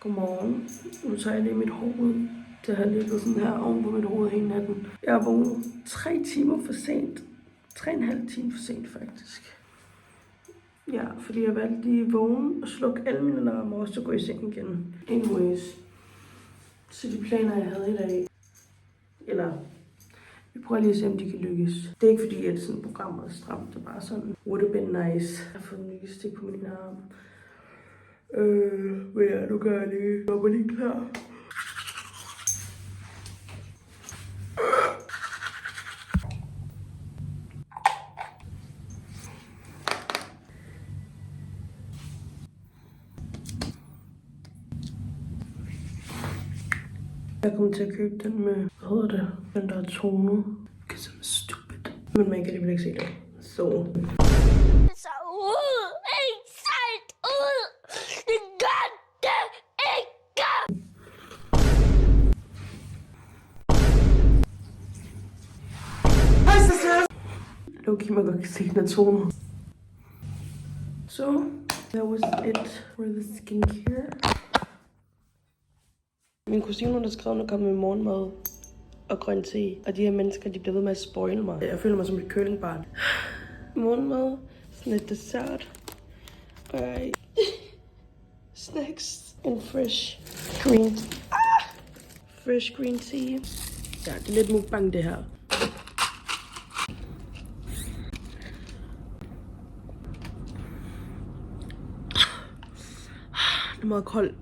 Godmorgen. Nu tager jeg lige mit hår ud. Det har ligget sådan her oven på mit hoved hele natten. Jeg er vågnet 3 timer for sent. 3,5 timer for sent faktisk. Ja, fordi jeg valgte lige vågne og slukke alle mine alarmer og så gå i seng igen. Anyways. Så de planer, jeg havde i dag. Eller, vi prøver lige at se, om de kan lykkes. Det er ikke fordi, at sådan et program er stramt. Det er bare sådan, would have been nice. Jeg har fået en myggestik på min arm. Men ja, nu gør jeg lige. Jeg var lige klar. Jeg kommer til at købe den med, hvad hedder det? Den der er tonet. Because I'm stupid. Men man kan alligevel ikke se det. Så ud! Ikke sejt ud! Det gør det ikke! Loki, man godt kan se, den er tonet. So, that was it for the skincare. Min kusine, hun har skrevet, at hun kommer med morgenmad og grøn te. Og de her mennesker, de bliver ved med at spoile mig. Jeg føler mig som et kølingbarn. Morgenmad, sådan et dessert. Og snacks and fresh green fresh green tea. Ja, det er lidt mukbang det her. Det er meget koldt.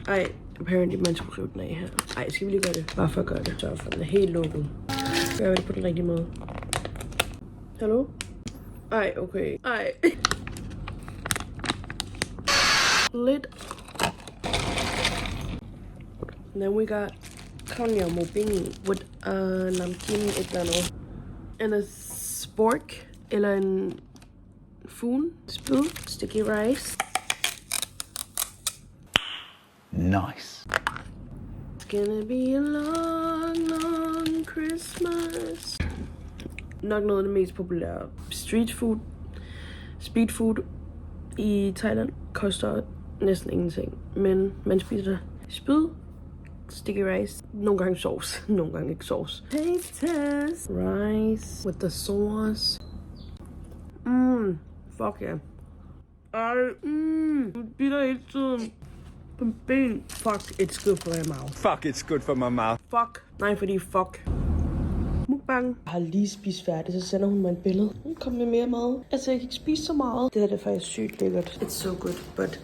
Ej, apparently man skulle rive den af her. Ej, skal vi lige gøre det? Bare for at gøre det. Så for den er helt lukket. Gør vi det på den rigtige måde. Hallo? Ej, okay. Ej. Lidt. Then we got Konya Mobini with namkeen et eller andet. And a spork. Eller en fun. Spyd. Sticky rice. Nice. It's gonna be a long, long Christmas. Nok noget af det mest populære speed food i Thailand koster næsten ingenting. Men man spiser spyd, sticky rice, nogle gange sauce, nogle gange ikke sauce. Taste test. Rice with the sauce. Fuck yeah. Bitter hele tiden. Ben. Fuck, it's good for my mouth. Fuck, it's good for my mouth. Fuck. Nej, fordi fuck. Mukbang. Jeg har lige spist færdigt, så sender hun mig et billede. Kom med mere mad. Altså, jeg kan ikke spise så meget. Det her det er faktisk sygt lækkert. It's so good, but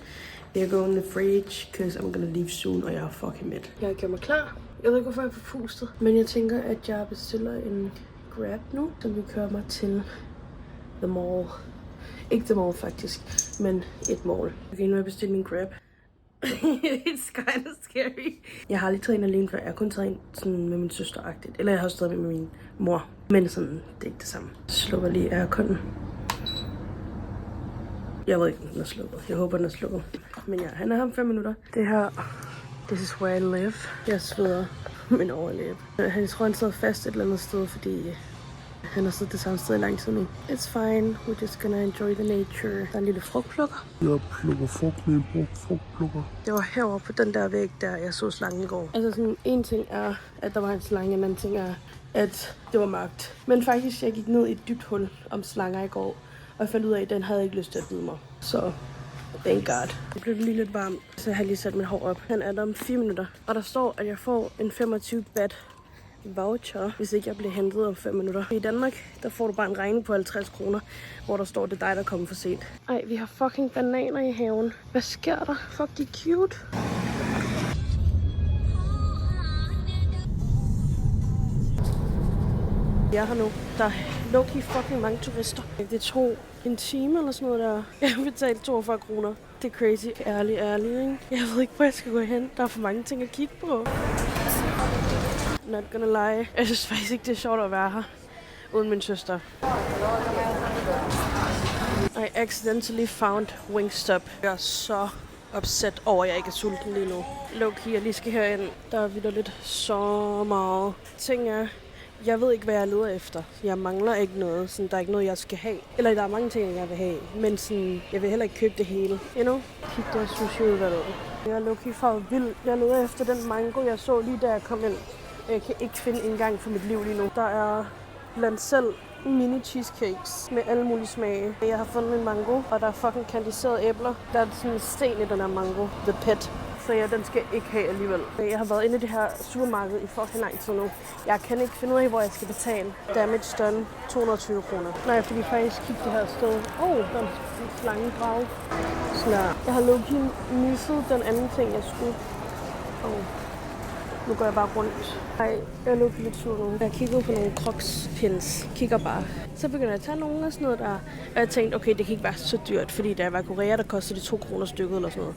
they're going in the fridge, because I'm gonna leave soon, og jeg er fucking mæt. Jeg har gjort mig klar. Jeg ved ikke, hvorfor jeg er forpustet. Men jeg tænker, at jeg bestiller en Grab nu, som vil køre mig til The Mall. Ikke The Mall faktisk, men et mall. Okay, nu har jeg bestilt min Grab. It's kind of scary. Jeg har aldrig taget en alene før. Jeg har kun taget en sådan med min søster-agtigt. Eller jeg har også taget med min mor. Men sådan, det er ikke det samme. Slukker lige airconen. Jeg ved ikke, om den er slukket. Jeg håber, den er slukket. Men ja, han er her om 5 minutter. Det her, this is where I live. Jeg sveder min overlæb. Han tror, han sidder fast et eller andet sted, fordi han har siddet det samme sted i lang tid nu. It's fine. We're just gonna enjoy the nature. Der er en lille frugtplukker. Jeg plukker frugt med en frugtplukker. Det var herovre på den der væg, der jeg så slangen i går. Altså sådan, en ting er, at der var en slange, en anden ting er, at det var mørkt. Men faktisk, jeg gik ned i et dybt hul om slanger i går, og jeg fandt ud af, at den havde ikke lyst til at bide mig. Så, thank God. Det blev lige lidt varmt, så jeg har lige sat mit hår op. Han er der om 4 minutter, og der står, at jeg får en 25 baht voucher, hvis ikke jeg bliver hentet om 5 minutter. I Danmark, der får du bare en regning på 50 kroner, hvor der står, det er dig, der kommer for sent. Ej, vi har fucking bananer i haven. Hvad sker der? Fuck, de er cute. Jeg er her nu. Der er low-key fucking mange turister. Det tog en time eller sådan noget der. Jeg har betalt 42 kroner. Det er crazy. Ærlig, ikke? Jeg ved ikke, hvor jeg skal gå hen. Der er for mange ting at kigge på. Not gonna lie. Jeg synes faktisk ikke, det er sjovt at være her uden min søster. I accidentally found Wingstop. Jeg er så upset over, at jeg ikke er sulten lige nu. Low-key, jeg lige skal herind. Der er lidt så meget. Ting er, Jeg ved ikke, hvad jeg leder efter. Jeg mangler ikke noget. Sådan, der er ikke noget, jeg skal have. Eller der er mange ting, jeg vil have. Men sådan, jeg vil heller ikke købe det hele. You know? Kig der sushi-udvalget. Jeg er low-key farvet vild. Jeg leder efter den mango, jeg så lige da jeg kom ind. Jeg kan ikke finde en gang for mit liv lige nu. Der er blandt selv mini cheesecakes med alle mulige smage. Jeg har fundet en mango, og der er fucking kandiserede æbler. Der er sådan en sten i den her mango. The Pet. Så ja, den skal jeg ikke have alligevel. Jeg har været inde i det her supermarked i fucking lang tid nu. Jeg kan ikke finde ud af, hvor jeg skal betale. Damage done, 220 kroner. Nej, fordi faktisk kigge det her sted. Der er en slangedrag. Sådan der. Jeg har low-key misset den anden ting, jeg skulle. Nu går jeg bare rundt. Nej, jeg er low-key lidt sur nu. Jeg kiggede på nogle Crocs-pins. Kigger bare. Så begynder jeg at tage nogle af sådan noget der. Og jeg tænkte, okay, det kan ikke være så dyrt. Fordi da jeg var i Korea, der kostede det 2 kroner stykket eller sådan noget.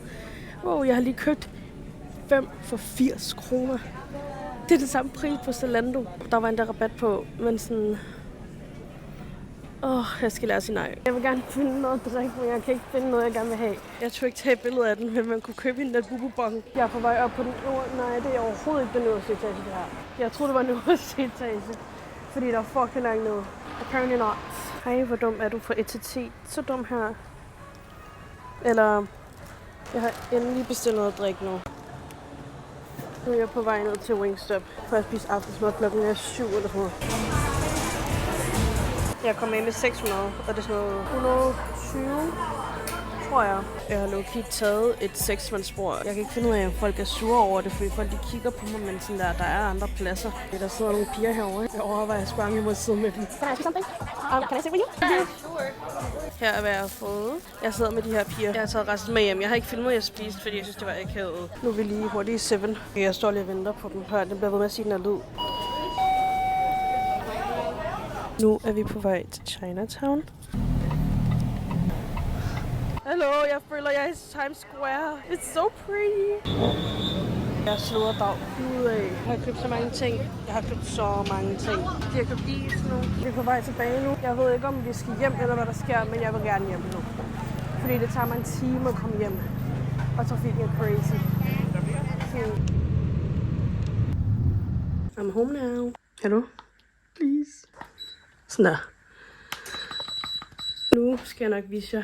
Jeg har lige købt 5 for 80 kroner. Det er det samme pris på Zalando. Der var endda rabat på, men sådan... jeg skal lære at sige nej. Jeg vil gerne finde noget at drikke, men jeg kan ikke finde noget, jeg gerne vil have. Jeg tror ikke tage et billede af den, men man kunne købe en der bububong. Jeg er på vej op på den øverste. Nej, det er overhovedet ikke den øverste etage, det her. Jeg troede, det var den øverste etage, fordi der er fucking langt ned. Apparently not. Hej, hvor dum er du fra 1 til 10? Så dum her. Eller... Jeg har endelig bestilt noget at drikke nu. Nu er jeg på vej ned til Wingstop for at spise aftensmad. Klokken er 7 eller sådan noget. Jeg kommer ind med 600, og det er sådan noget 120, tror jeg. Jeg har low-key taget et 6-mandsbord. Jeg kan ikke finde ud af, om folk er sure over det, fordi folk de kigger på mig, men sådan der er andre pladser. Der sidder nogle piger herovre. Jeg overvejer at spørge, om jeg må sidde med dem. Can I ask you something? Can I sit with you? Yeah, sure. Her er hvad jeg har fået. Jeg sidder med de her piger. Jeg har taget resten med hjem. Jeg har ikke filmet, jeg spiste, fordi jeg synes, det var akavet. Nu er vi lige hurtigt i 7. Jeg står lige og venter på den. Den bliver ved med at sige, den er lyd. Nu er vi på vej til Chinatown. Hallo, jeg føler, jeg er i Times Square. It's so pretty. Jeg slår dag ud af. Jeg har købt så mange ting. Jeg har købt så mange ting. Jeg har købt is nu. Vi er på vej tilbage nu. Jeg ved ikke, om vi skal hjem, eller hvad der sker, men jeg vil gerne hjem nu. Fordi det tager mig en time at komme hjem. Og trafikken er crazy. I'm home now. Hello? Please. Sådan der. Nu skal jeg nok vise jer,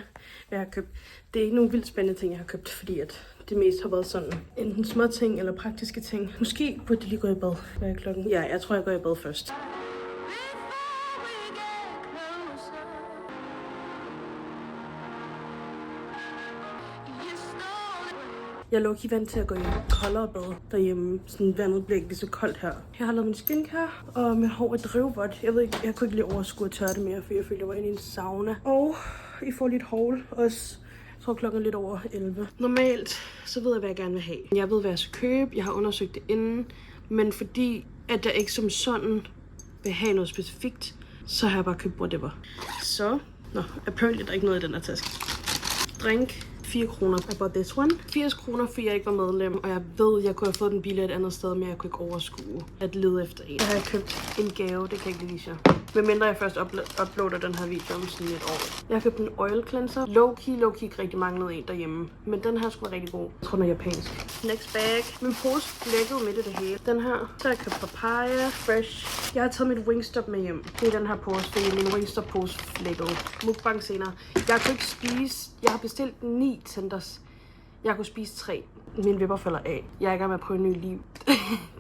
hvad jeg har købt. Det er ikke nogen vildt spændende ting, jeg har købt, fordi at det mest har været sådan enten små ting eller praktiske ting. Måske burde de lige gå i bad. Hvad er klokken? Ja, jeg tror, jeg går i bad først. Jeg er low-key vant til at gå i koldere bad derhjemme. Sådan vandet bliver ikke lige så koldt her. Jeg har lavet min skincare, og mit hår er drivvådt. Jeg ved ikke, jeg kunne ikke lige overskue at tørre det mere, for jeg følte, jeg var inde i en sauna. Og I får lidt haul også. Jeg tror klokken er lidt over 11. Normalt, så ved jeg, hvad jeg gerne vil have. Jeg ved, hvad jeg skal købe. Jeg har undersøgt det inden. Men fordi, at jeg ikke som sådan vil have noget specifikt, så har jeg bare købt whatever. Så, apparently der er ikke noget i den her taske. Drink. 4 kroner. I bought this one. 80 kroner, fordi jeg ikke var medlem. Og jeg ved, jeg kunne have fået den billigere et andet sted, men jeg kunne ikke overskue at lede efter en. Jeg har købt en gave, det kan jeg ikke vise jer. Medmindre jeg først uploader den her video om sådan et år. Jeg har købt en oil cleanser. Low-key rigtig manglede en derhjemme. Men den her skulle være rigtig god. Jeg tror, den er japansk. Next bag. Min pose flækkede midt i det hele. Den her. Så har jeg købt papaya. Fresh. Jeg har taget mit Wingstop med hjem. Det er den her pose, fordi min Wingstop pose flækkede. Mukbang senere. Jeg kunne ikke spise. Jeg har bestilt 9 tenders. Jeg kunne spise 3. Min vipper falder af. Jeg er i gang med at prøve en ny liv.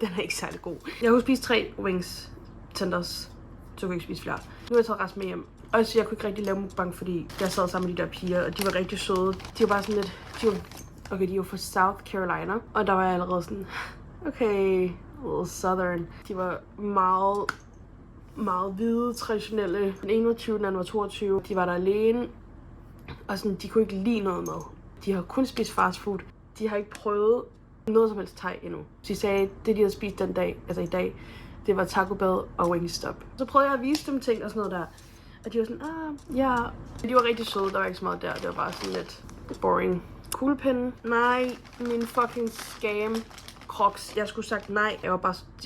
Den er ikke særlig god. Jeg kunne spise 3 wings tenders. Så kunne jeg ikke spise flere. Nu har jeg taget resten med hjem. Og så jeg kunne ikke rigtig lave mukbang, fordi jeg sad sammen med de der piger, og de var rigtig søde. De var bare sådan lidt... de var fra South Carolina. Og der var jeg allerede sådan... Okay, little southern. De var meget hvide, traditionelle. Den 21, den anden var 22. De var der alene. Og sådan, de kunne ikke lide noget mad. De har kun spist fast food. De har ikke prøvet noget som helst thai endnu. De sagde, det de havde spist den dag, altså i dag, det var Taco Bell og Wingstop. Så prøvede jeg at vise dem ting og sådan noget der. Og de var sådan, ja. De var rigtig søde, der var ikke så meget der. Det var bare sådan lidt boring. Kuglepinde. Nej, min fucking scam. Crocs. Jeg skulle sagt nej. Jeg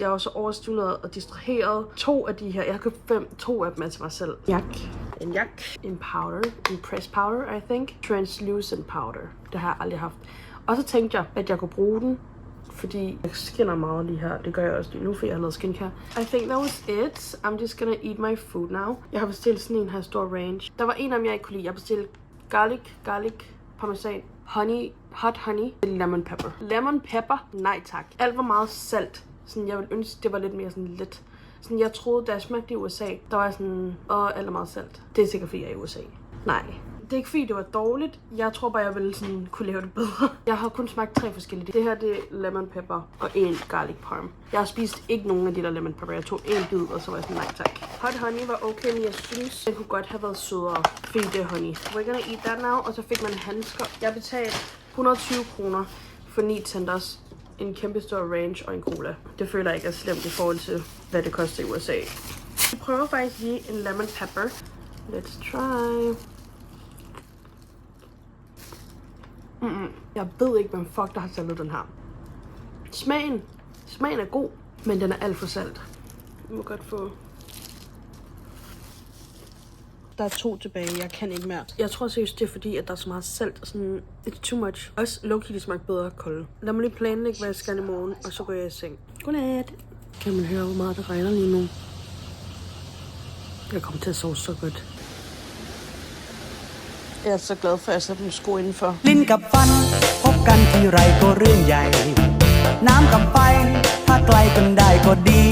var så overstimuleret og distraheret. 2 af de her. Jeg har købt 2 af dem til mig selv. En powder. En press powder, I think. Translucent powder. Det har jeg aldrig haft. Og så tænkte jeg, at jeg kunne bruge den fordi jeg skinner meget lige her. Det gør jeg også lige nu, for jeg har lavet skincare. I think that was it. I'm just gonna eat my food now. Jeg har bestilt sådan en her stor range. Der var en af dem, jeg ikke kunne lide. Jeg bestilte garlic, parmesan, honey, hot honey, lemon pepper. Lemon pepper? Nej tak. Alt var meget salt. Sådan, jeg ville ønske, det var lidt mere sådan lidt. Sådan, jeg troede, da jeg smagte i USA, der var sådan, alt er meget salt. Det er sikkert, fordi jeg er i USA. Nej. Det er ikke fordi, det var dårligt. Jeg tror bare, jeg ville sådan kunne lave det bedre. Jeg har kun smagt 3 forskellige. Det her, det er lemon pepper og en garlic parm. Jeg har spist ikke nogen af de der lemon pepper. Jeg tog en bid, og så var jeg sådan, nej tak. Hot honey var okay, men jeg synes, den kunne godt have været sødere. Fordi det er honey. We're gonna eat that now. Og så fik man handsker. Jeg betalte 120 kroner for 9 tenders, en kæmpe stor range og en cola. Det føler jeg ikke er slemt i forhold til, hvad det koster i USA. Vi prøver faktisk lige en lemon pepper. Let's try. Jeg ved ikke, hvem fuck der har saltet den her. Smagen er god, men den er alt for salt. Vi må godt få... Der er 2 tilbage, jeg kan ikke mere. Jeg tror seriøst, det er fordi, at der er så meget salt og sådan... It's too much. Også low-key, det smager bedre kolde. Lad mig lige planlægge, hvad jeg skal i morgen, og så går jeg i seng. Godnat. Kan man høre, hvor meget det regner lige nu? Jeg kommer til at sove så godt. Jeg er så glad for, at jeg sætter mine sko indenfor. ลิ้นกับฟันพบกันทีไรก็เรื่องใหญ่น้ำกับไฟถ้าไกลกันได้ก็ดี